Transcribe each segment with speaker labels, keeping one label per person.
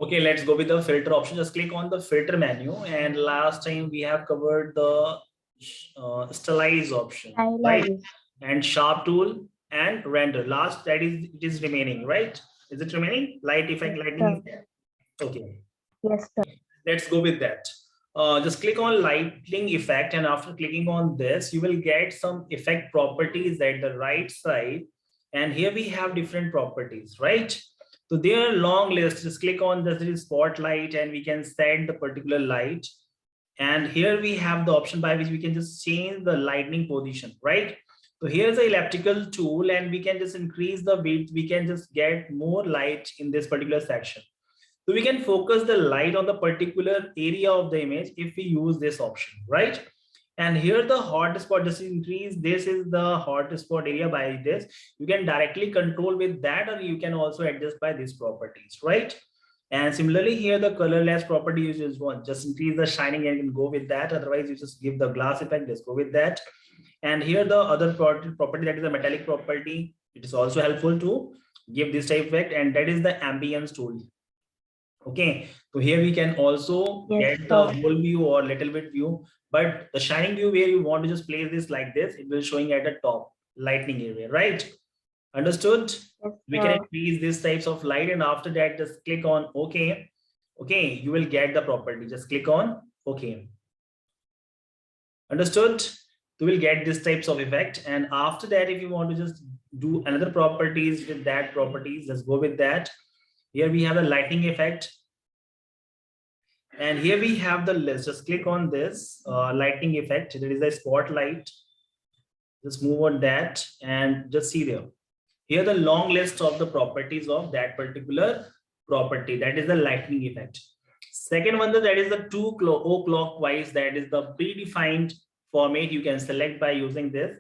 Speaker 1: Okay, let's go with the filter option. Just click on the filter menu, and last time we have covered the stylize option, right? And sharp tool and render. Last that is it is remaining, right? Is it remaining? Light effect, lightning effect. Okay.
Speaker 2: Yes, sir.
Speaker 1: Let's go with that. Just click on lighting effect, and after clicking on this, you will get some effect properties at the right side. And here we have different properties, right? So there are long lists. Just click on this spotlight, and we can set the particular light. And here we have the option by which we can just change the lightning position, right? So here's the elliptical tool, and we can just increase the width. We can just get more light in this particular section. So we can focus the light on the particular area of the image if we use this option, right? And here the hot spot, just increase. This is the hot spot area by this. You can directly control with that, or you can also adjust by these properties, right? And similarly here the colorless property you just want, just increase the shining and you can go with that. Otherwise you just give the glass effect, just go with that. And here the other property that is a metallic property, it is also helpful to give this type effect, and that is the ambience tool. Okay, so here we can also get the whole view or little bit view, but the shining view where you want to just place this like this, it will showing at the top lightning area, right? Understood? We can increase these types of light, and after that just click on OK. Okay, you will get the property. Just click on OK. Understood? You will get these types of effect, and after that if you want to just do another properties with that properties, just go with that. Here we have a lighting effect, and here we have the list. Just click on this lighting effect. There is a spotlight. Just move on that and just see there. Here the long list of the properties of that particular property. That is the lightning effect. Second one, that is the two clockwise. That is the predefined format you can select by using this.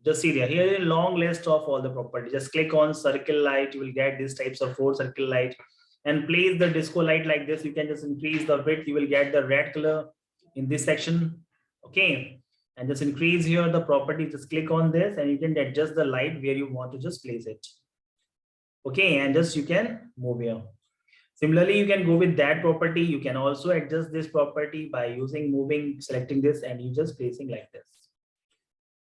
Speaker 1: Just see there. Here is a long list of all the properties. Just click on circle light. You will get these types of 4 circle light, and place the disco light like this. You can just increase the width. You will get the red color in this section. Okay. And just increase here the property. Just click on this and you can adjust the light where you want to just place it. Okay. And just you can move here. Similarly, you can go with that property. You can also adjust this property by using moving, selecting this, and you just placing like this.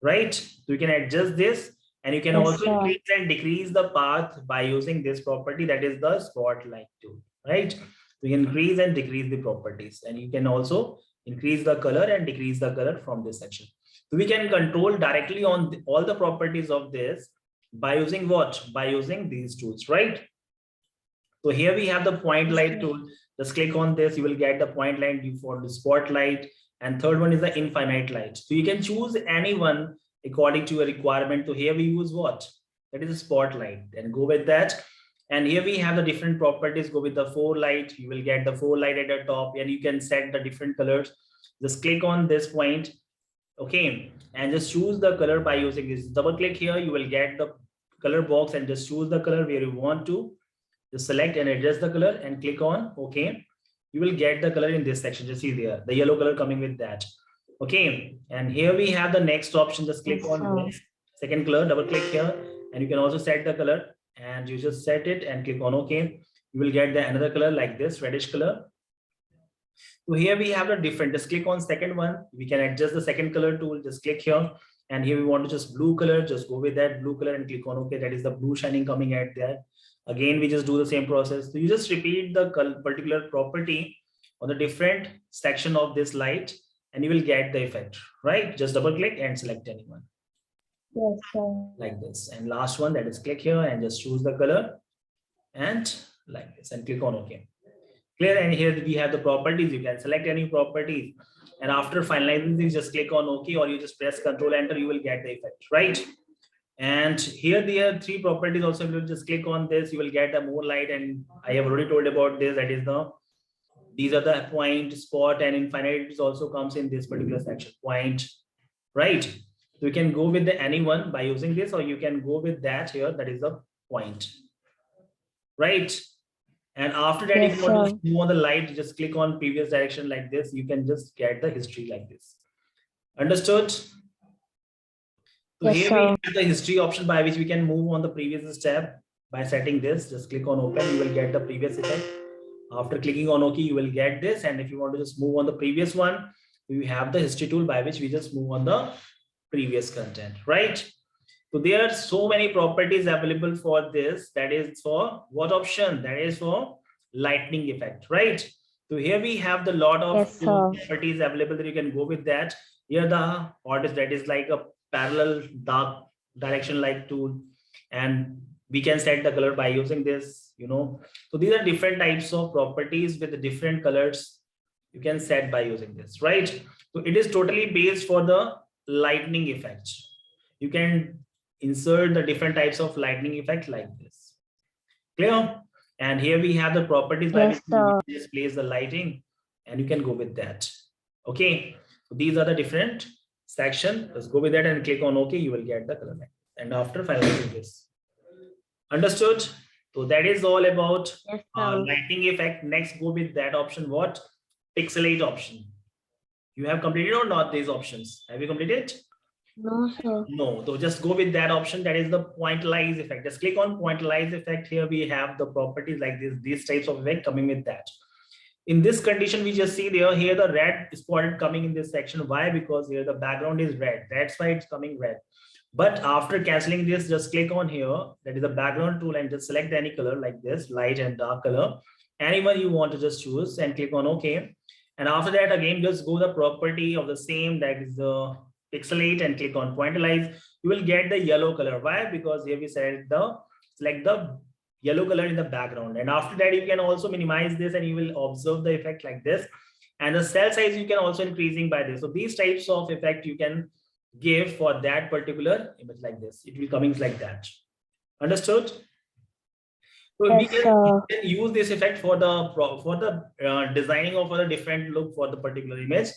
Speaker 1: Right? So you can adjust this, and you can also increase and decrease the path by using this property, that is the spotlight tool, right? So you can increase and decrease the properties, and you can also increase the color and decrease the color from this section. So we can control directly on all the properties of this by using what? By using these tools, right? So here we have the point light tool. Just click on this, you will get the point light for the spotlight. And third one is the infinite light. So you can choose any one according to your requirement. So here we use what? That is a spotlight, and go with that. And here we have the different properties. Go with the 4 light. You will get the 4 light at the top, and you can set the different colors. Just click on this point. Okay. And just choose the color by using this. Double click here. You will get the color box and just choose the color where you want to. Just select and adjust the color and click on OK. You will get the color in this section. Just see there, the yellow color coming with that. Okay. And here we have the next option. Just click on this second color, double click here, and you can also set the color, and you just set it and click on OK. You will get the another color like this, reddish color. So here we have the different. Just click on second one. We can adjust the second color tool. Just click here. And here we want to just blue color. Just go with that blue color and click on OK. That is the blue shining coming at there. Again, we just do the same process. So you just repeat the particular property on the different section of this light, and you will get the effect, right? Just double click and select anyone.
Speaker 2: Yes, sir.
Speaker 1: Like this. And last one, that is click here and just choose the color and like this and click on OK. Clear? And here we have the properties. You can select any properties. And after finalizing this, just click on OK, or you just press Control Enter, you will get the effect, right? And here there are 3 properties also. If you just click on this, you will get a more light, and I have already told about this. That is these are the point, spot, and infinite. It also comes in this particular section, point, right? So you can go with the anyone by using this, or you can go with that here. That is the point, right? And after that, if you want to move on the light, just click on previous direction like this. You can just get the history like this. Understood? So here we have the history option by which we can move on the previous step by setting this. Just click on open. You will get the previous effect. After clicking on OK, you will get this. And if you want to just move on the previous one, you have the history tool by which we just move on the previous content, right? So there are so many properties available for this. That is for what option? That is for lightning effect, right? So here we have the lot of
Speaker 2: Yes, sir.
Speaker 1: properties available that you can go with that. Here the artist that is like a parallel dark direction like tool, and we can set the color by using this, you know. So these are different types of properties with the different colors you can set by using this, right? So it is totally based for the lightning effect. You can insert the different types of lightning effect like this. Clear? And here we have the properties by which
Speaker 2: Yes, sir.
Speaker 1: we displays the lighting, and you can go with that. Okay. So these are the different section. Let's go with that and click on OK. You will get the color line. And after finalizing this. Understood? So that is all about
Speaker 2: Yes, sir.
Speaker 1: lighting effect. Next, go with that option. What? Pixelate option. You have completed or not these options? Have you completed?
Speaker 2: No, sir.
Speaker 1: No, so just go with that option. That is the pointillize effect. Just click on pointillize effect. Here we have the properties like this, these types of effect coming with that. In this condition, we just see there, here the red spotted coming in this section. Why? Because here the background is red. That's why it's coming red. But after canceling this, just click on here. That is the background tool and just select any color like this, light and dark color. Anyone you want to just choose and click on OK. And after that, again, just go the property of the same, that is the pixelate, and click on pointillize. You will get the yellow color. Why? Because here we select the yellow color in the background. And after that, you can also minimize this and you will observe the effect like this. And the cell size you can also increasing by this. So these types of effect you can give for that particular image like this. It will coming like that. Understood? So
Speaker 2: Yes,
Speaker 1: we can use this effect for the designing of a different look for the particular image.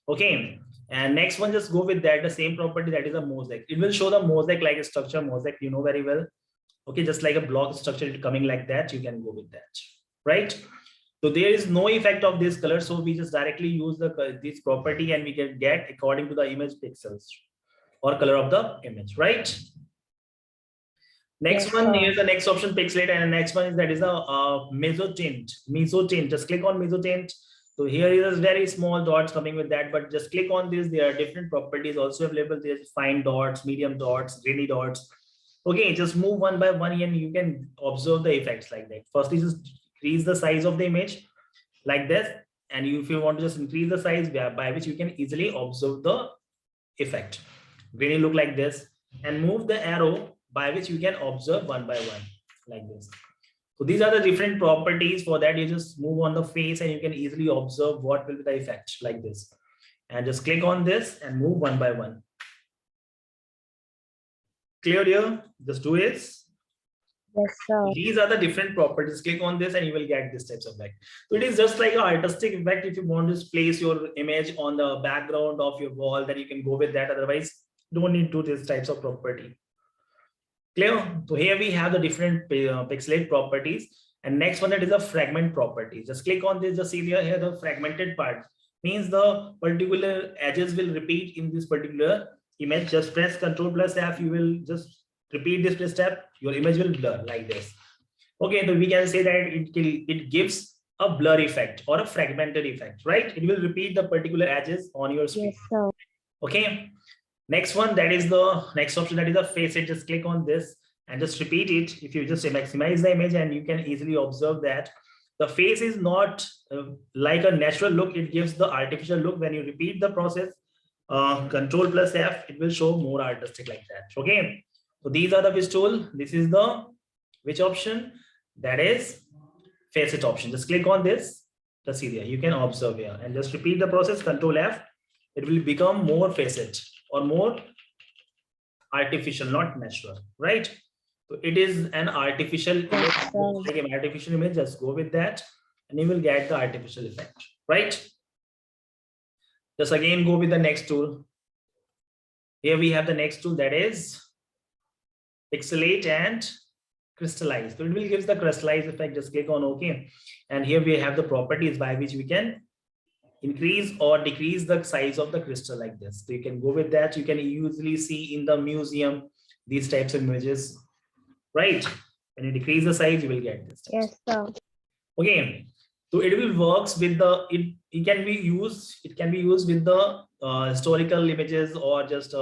Speaker 1: Okay. And next one, just go with that, the same property, that is a mosaic. It will show the mosaic like a structure mosaic, you know very well. Okay, just like a block structure coming like that, you can go with that, right? So there is no effect of this color. So we just directly use this property and we can get according to the image pixels or color of the image, right? Next one, here's the next option, pixelate, and the next one is that is a mesotint. Mesotint, just click on mesotint. So here is very small dots coming with that, but just click on this. There are different properties also available. There's fine dots, medium dots, grainy dots. Okay, just move one by one and you can observe the effects like that. Firstly, just increase the size of the image like this. And if you want to just increase the size by which you can easily observe the effect. Grainy look like this, and move the arrow by which you can observe one by one like this. So these are the different properties. For that, you just move on the face and you can easily observe what will be the effect like this. And just click on this and move one by one. Clear here? Just do it.
Speaker 2: Yes, sir.
Speaker 1: These are the different properties. Click on this and you will get this types of effect. So it is just like an artistic effect. If you want to place your image on the background of your wall, then you can go with that. Otherwise, don't need to this types of property. Clear? So here we have the different pixelate properties. And next one, that is a fragment property. Just click on this. Just see here the fragmented part means the particular edges will repeat in this particular image. Just press Ctrl plus F. You will just repeat this step. Your image will blur like this. Okay, so we can say that it gives a blur effect or a fragmented effect, right? It will repeat the particular edges on your screen.
Speaker 2: Yes, sir.
Speaker 1: Okay. Next one, that is the next option, that is a Facet. Just click on this and just repeat it. If you just maximize the image, and you can easily observe that the face is not like a natural look. It gives the artificial look. When you repeat the process, Control plus F, it will show more artistic like that. Okay. So these are the which tool. This is the which option? That is Facet option. Just click on this. Just see there. You can observe here and just repeat the process. Control F. It will become more Facet or more artificial, not natural, right? So it is an artificial image, like an artificial image. Just go with that and you will get the artificial effect, right? Just again go with the next tool. Here we have the next tool, that is pixelate and crystallize. So it will give the crystallize effect. Just click on OK. And here we have the properties by which we can increase or decrease the size of the crystal like this. So you can go with that. You can usually see in the museum these types of images, right? When you decrease the size, you will get this.
Speaker 2: Yes, sir.
Speaker 1: Okay. So it will works with the it can be used with the historical images or just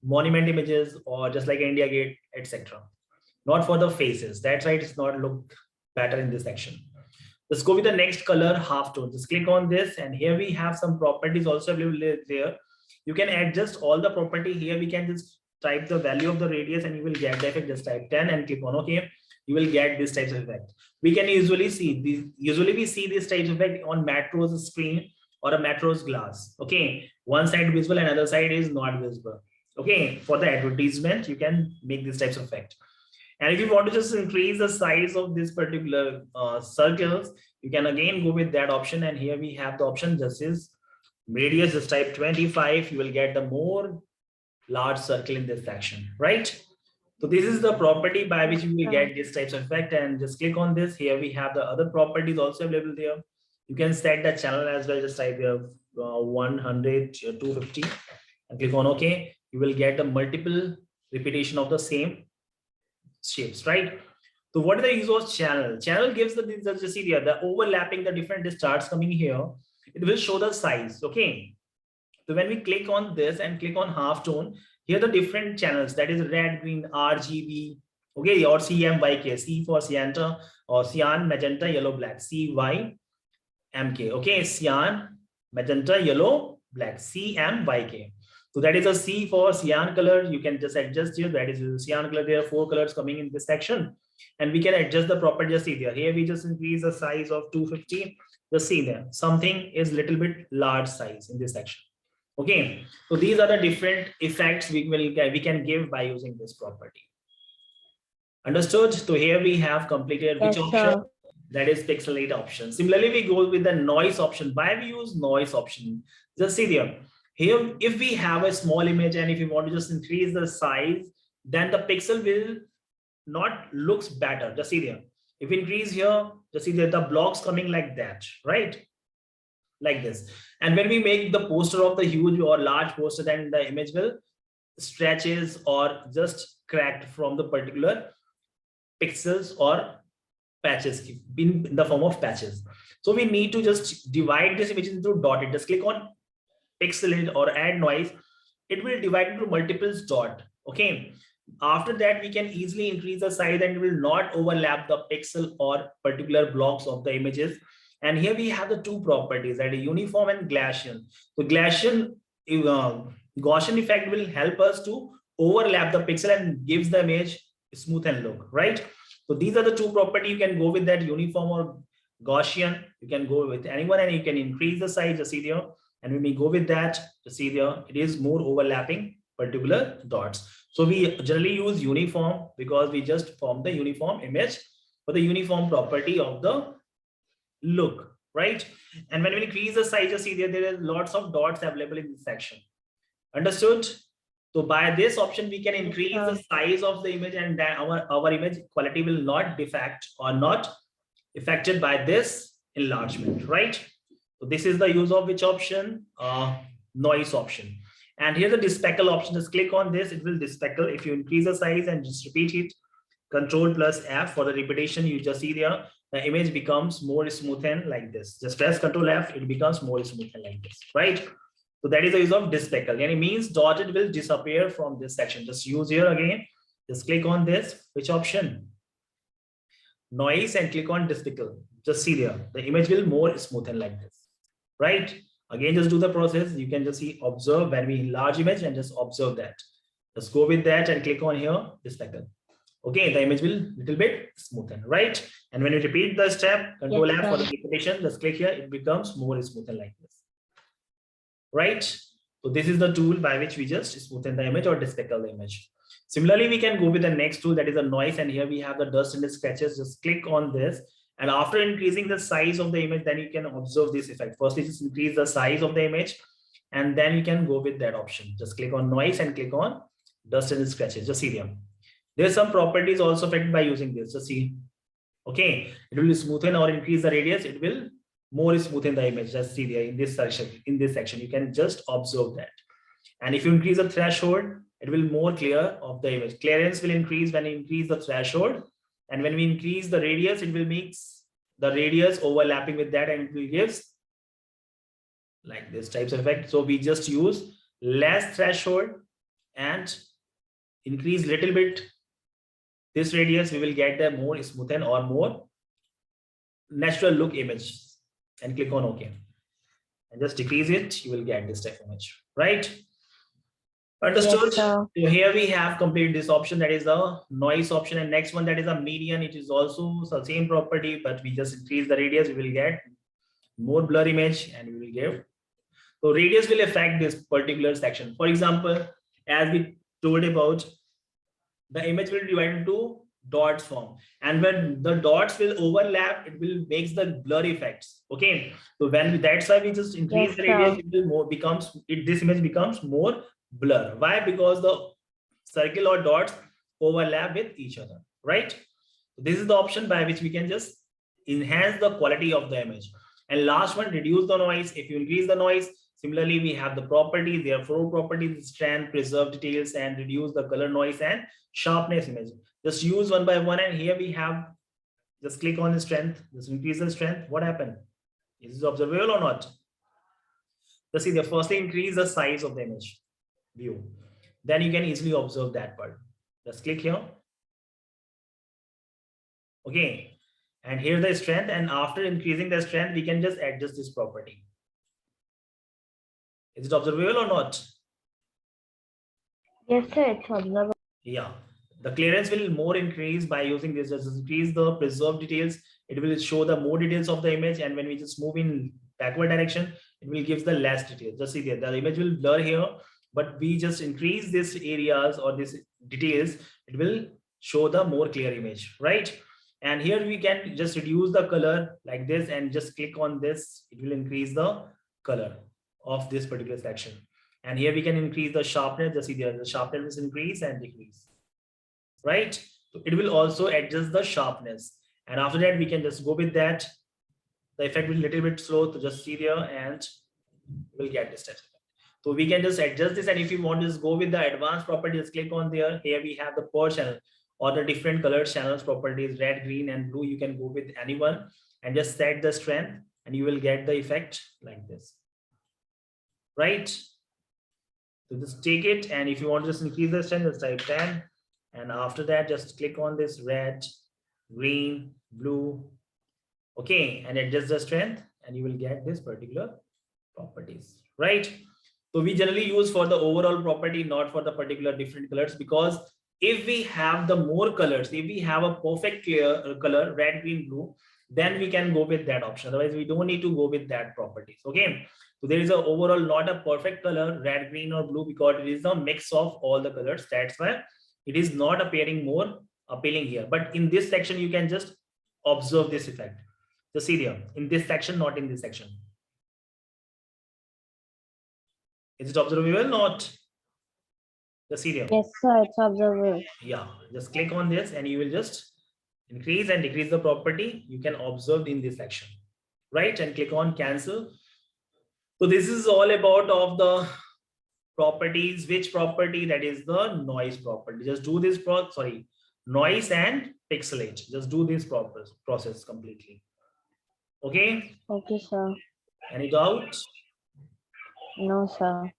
Speaker 1: monument images or just like India Gate, etc. Not for the faces. That's why it's not look better in this section. Let's go with the next color, half tone. Just click on this, and here we have some properties also available there. You can adjust all the property here. We can just type the value of the radius and you will get the effect. Just type 10 and click on OK. You will get this types of effect. We can usually see these. Usually we see this type of effect on Metro's screen or a Metro's glass. Okay, one side visible and other side is not visible. Okay, for the advertisement, you can make this types of effect. And if you want to just increase the size of this particular circles, you can again go with that option. And here we have the option, this is radius, just type 25. You will get the more large circle in this section, right? So this is the property by which you will get this types of effect. And just click on this. Here we have the other properties also available there. You can set the channel as well. Just type here 100, 250 and click on OK. You will get a multiple repetition of the same shapes, right? So what is the use of channel? Channel gives the see here, the overlapping, the different starts coming here. It will show the size. Okay. So when we click on this and click on half tone, here the different channels, that is red, green, RGB, okay, or CMYK, C for cyan, or cyan, magenta, yellow, black, CYMK, okay, cyan, magenta, yellow, black, CMYK. So that is a C for cyan color. You can just adjust here. That is cyan color. There are 4 colors coming in this section. And we can adjust the property. Just see there. Here we just increase the size of 250. Just see there. Something is little bit large size in this section. Okay. So these are the different effects we can give by using this property. Understood? So here we have completed which option? Sir. That is pixelate option. Similarly, we go with the noise option. Why we use noise option? Just see there. Here, if we have a small image and if you want to just increase the size, then the pixel will not looks better. Just see there. If we increase here, just see that the blocks coming like that, right? Like this. And when we make the poster of the huge or large poster, then the image will stretches or just cracked from the particular pixels or patches in the form of patches. So we need to just divide this image into dotted. Just click on pixelate or add noise. It will divide into multiple dot. Okay. After that, we can easily increase the size and it will not overlap the pixel or particular blocks of the images. And here we have the 2 properties, that is uniform and Gaussian. So Gaussian effect will help us to overlap the pixel and gives the image smooth and look, right? So these are the 2 properties. You can go with that uniform or Gaussian. You can go with anyone and you can increase the size. Just see there. And when we go with that, to see there, it is more overlapping particular dots. So we generally use uniform because we just form the uniform image for the uniform property of the look, right? And when we increase the size, just see there are lots of dots available in this section. Understood? So by this option, we can increase the size of the image and then our image quality will not defect or not affected by this enlargement, right? So this is the use of which option? Noise option. And here the despeckle option. Just click on this. It will despeckle. If you increase the size and just repeat it, Control plus F for the repetition, you just see there, the image becomes more smoothened like this. Just press Control F, it becomes more smoothened like this, right? So that is the use of despeckle. And it means dotted will disappear from this section. Just use here again. Just click on this. Which option? Noise, and click on despeckle. Just see there. The image will more smoothen like this. Right? Again, just do the process. You can just see, observe when we enlarge image and just observe that. Just go with that and click on here, despeckle. Okay, the image will little bit smoothen, right? And when you repeat the step, Control F for the repetition, just click here, it becomes more smoothen like this. Right? So this is the tool by which we just smoothen the image or despeckle the image. Similarly, we can go with the next tool, that is a noise, and here we have the dust and the scratches. Just click on this. And after increasing the size of the image, then you can observe this effect. Firstly, just increase the size of the image, and then you can go with that option. Just click on noise and click on dust and scratches. Just see them. There's some properties also affected by using this. Just see. Okay, it will smoothen or increase the radius. It will more smoothen the image. Just see there in this section. In this section, you can just observe that. And if you increase the threshold, it will more clear of the image. Clearance will increase when you increase the threshold. And when we increase the radius, it will make the radius overlapping with that, and it will gives like this types of effect. So we just use less threshold and increase little bit this radius, we will get the more smoothen or more natural look image, and click on OK. And just decrease it, you will get this type of image, right? Understood?
Speaker 2: Yes, sir.
Speaker 1: So here we have completed this option, that is the noise option, and next one, that is a median. It is also the same property, but we just increase the radius, we will get more blur image, and we will give. So radius will affect this particular section. For example, as we told about, the image will divide into dots form, and when the dots will overlap, it will makes the blur effects. Okay, so that's why we just increase
Speaker 2: Yes,
Speaker 1: the radius,
Speaker 2: sir.
Speaker 1: it will more becomes this image becomes more blur. Why? Because the circle or dots overlap with each other, right? So this is the option by which we can just enhance the quality of the image. And last one, reduce the noise. If you increase the noise, similarly we have the properties. There are 4 properties: strength, preserve details, and reduce the color, noise, and sharpness image. Just use one by one, and here we have, just click on the strength, just increase the strength. What happened? Is this observable or not? Just see, they firstly increase the size of the image view, then you can easily observe that part. Just click here. Okay, and here the strength, and after increasing the strength, we can just adjust this property. Is it observable or not?
Speaker 2: Yes, sir. It's observable.
Speaker 1: Yeah, the clearance will more increase by using this. Just increase the preserve details, it will show the more details of the image, and when we just move in backward direction, it will give the less details. Just see there, the image will blur here, but we just increase this areas or this details, it will show the more clear image, right? And here we can just reduce the color like this, and just click on this, it will increase the color of this particular section. And here we can increase the sharpness. Just see there, the sharpness will increase and decrease, right? So it will also adjust the sharpness, and after that we can just go with that. The effect will be a little bit slow, so just see there, and we'll get this test. So we can just adjust this, and if you want to just go with the advanced properties, click on there. Here we have the per channel or the different color channels properties, red, green, and blue. You can go with anyone and just set the strength, and you will get the effect like this, right? So just take it, and if you want to just increase the strength, just type 10, and after that just click on this red, green, blue. Okay, and adjust the strength, and you will get this particular properties, right? So we generally use for the overall property, not for the particular different colors, because if we have the more colors, if we have a perfect clear color, red, green, blue, then we can go with that option. Otherwise we don't need to go with that properties. Okay, so there is a overall not a perfect color, red, green, or blue, because it is a mix of all the colors. That's why it is not appearing more appealing here. But in this section, you can just observe this effect. Just see there, in this section, not in this section. Is it observable? Not. Just see there.
Speaker 2: Yes, sir. It's observable.
Speaker 1: Yeah, just click on this, and you will just increase and decrease the property. You can observe in this section, right? And click on cancel. So this is all about of the properties. Which property? That is the noise property. Just do this noise and pixelate. Just do this process completely. Okay.
Speaker 2: Okay, sir.
Speaker 1: Any doubt?
Speaker 2: No, sir.